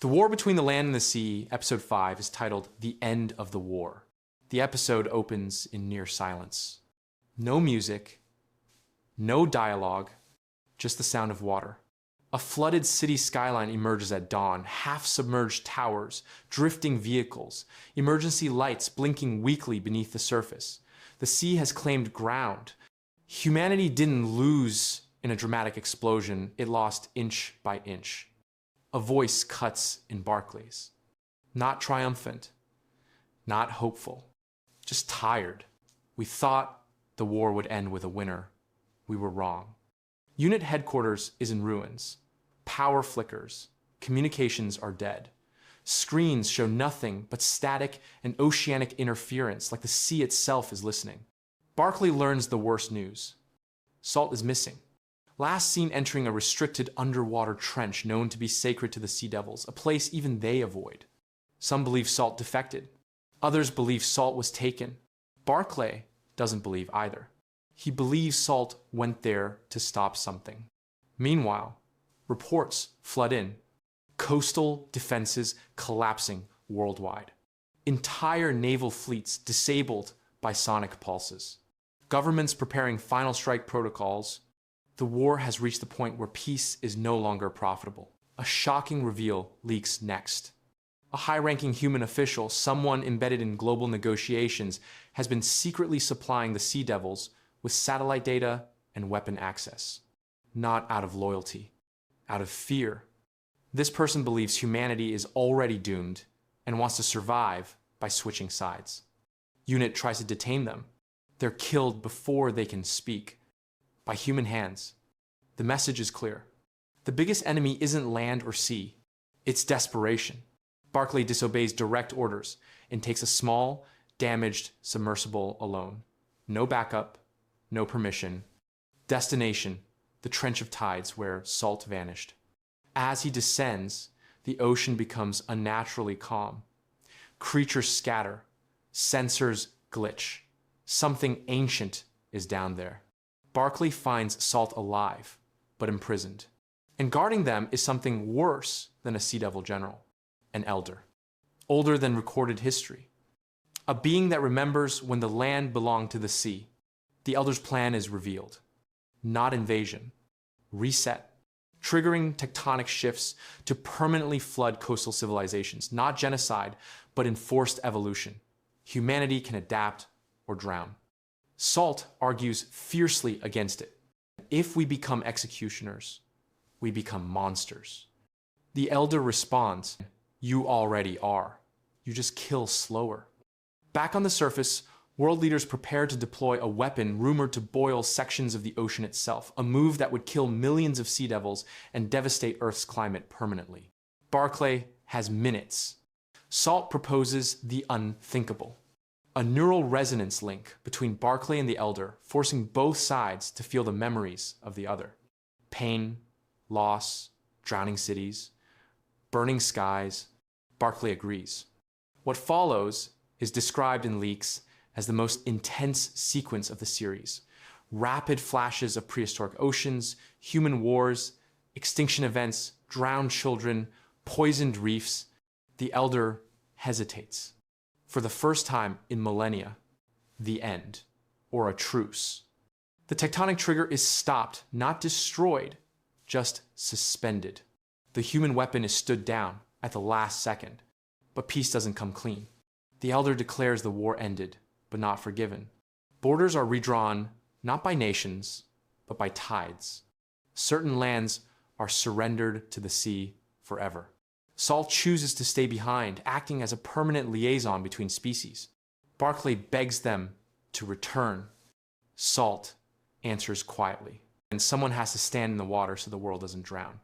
The War Between the Land and the Sea, Episode 5, is titled The End of the War. The episode opens in near silence. No music, no dialogue, just the sound of water. A flooded city skyline emerges at dawn, half-submerged towers, drifting vehicles, emergency lights blinking weakly beneath the surface. The sea has claimed ground. Humanity didn't lose in a dramatic explosion, it lost inch by inch. A voice cuts in Barclay's. Not triumphant, not hopeful, just tired. We thought the war would end with a winner. We were wrong. Unit headquarters is in ruins. Power flickers. Communications are dead. Screens show nothing but static and oceanic interference, like the sea itself is listening. Barclay learns the worst news. Salt is missing. Last seen entering a restricted underwater trench known to be sacred to the Sea Devils, a place even they avoid. Some believe Salt defected. Others believe Salt was taken. Barclay doesn't believe either. He believes Salt went there to stop something. Meanwhile, reports flood in. Coastal defenses collapsing worldwide. Entire naval fleets disabled by sonic pulses. Governments preparing final strike protocols. The war has reached the point where peace is no longer profitable. A shocking reveal leaks next. A high-ranking human official, someone embedded in global negotiations, has been secretly supplying the Sea Devils with satellite data and weapon access. Not out of loyalty, out of fear. This person believes humanity is already doomed and wants to survive by switching sides. Unit tries to detain them. They're killed before they can speak. By human hands. The message is clear. The biggest enemy isn't land or sea. It's desperation. Barclay disobeys direct orders and takes a small, damaged submersible alone. No backup, no permission. Destination, the trench of tides where Salt vanished. As he descends, the ocean becomes unnaturally calm. Creatures scatter. Sensors glitch. Something ancient is down there. Barclay finds Salt alive, but imprisoned. And guarding them is something worse than a Sea Devil general, an elder. Older than recorded history. A being that remembers when the land belonged to the sea. The elder's plan is revealed. Not invasion. Reset. Triggering tectonic shifts to permanently flood coastal civilizations. Not genocide, but enforced evolution. Humanity can adapt or drown. Salt argues fiercely against it. If we become executioners, we become monsters. The elder responds, "You already are. You just kill slower." Back on the surface, world leaders prepare to deploy a weapon rumored to boil sections of the ocean itself, a move that would kill millions of Sea Devils and devastate Earth's climate permanently. Barclay has minutes. Salt proposes the unthinkable. A neural resonance link between Barclay and the elder, forcing both sides to feel the memories of the other. Pain, loss, drowning cities, burning skies. Barclay agrees. What follows is described in leaks as the most intense sequence of the series. Rapid flashes of prehistoric oceans, human wars, extinction events, drowned children, poisoned reefs. The elder hesitates. For the first time in millennia, the end, or a truce. The tectonic trigger is stopped, not destroyed, just suspended. The human weapon is stood down at the last second, but peace doesn't come clean. The elder declares the war ended, but not forgiven. Borders are redrawn not by nations, but by tides. Certain lands are surrendered to the sea forever. Salt chooses to stay behind, acting as a permanent liaison between species. Barclay begs them to return. Salt answers quietly, and someone has to stand in the water so the world doesn't drown.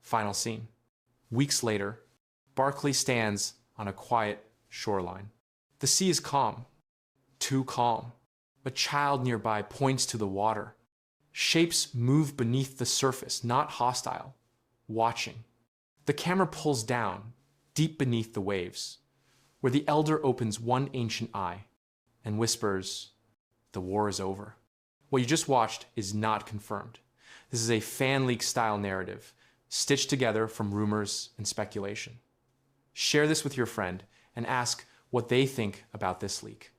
Final scene. Weeks later, Barclay stands on a quiet shoreline. The sea is calm, too calm. A child nearby points to the water. Shapes move beneath the surface, not hostile, watching. The camera pulls down, deep beneath the waves, where the elder opens one ancient eye and whispers, "The war is over." What you just watched is not confirmed. This is a fan leak style narrative, stitched together from rumors and speculation. Share this with your friend and ask what they think about this leak.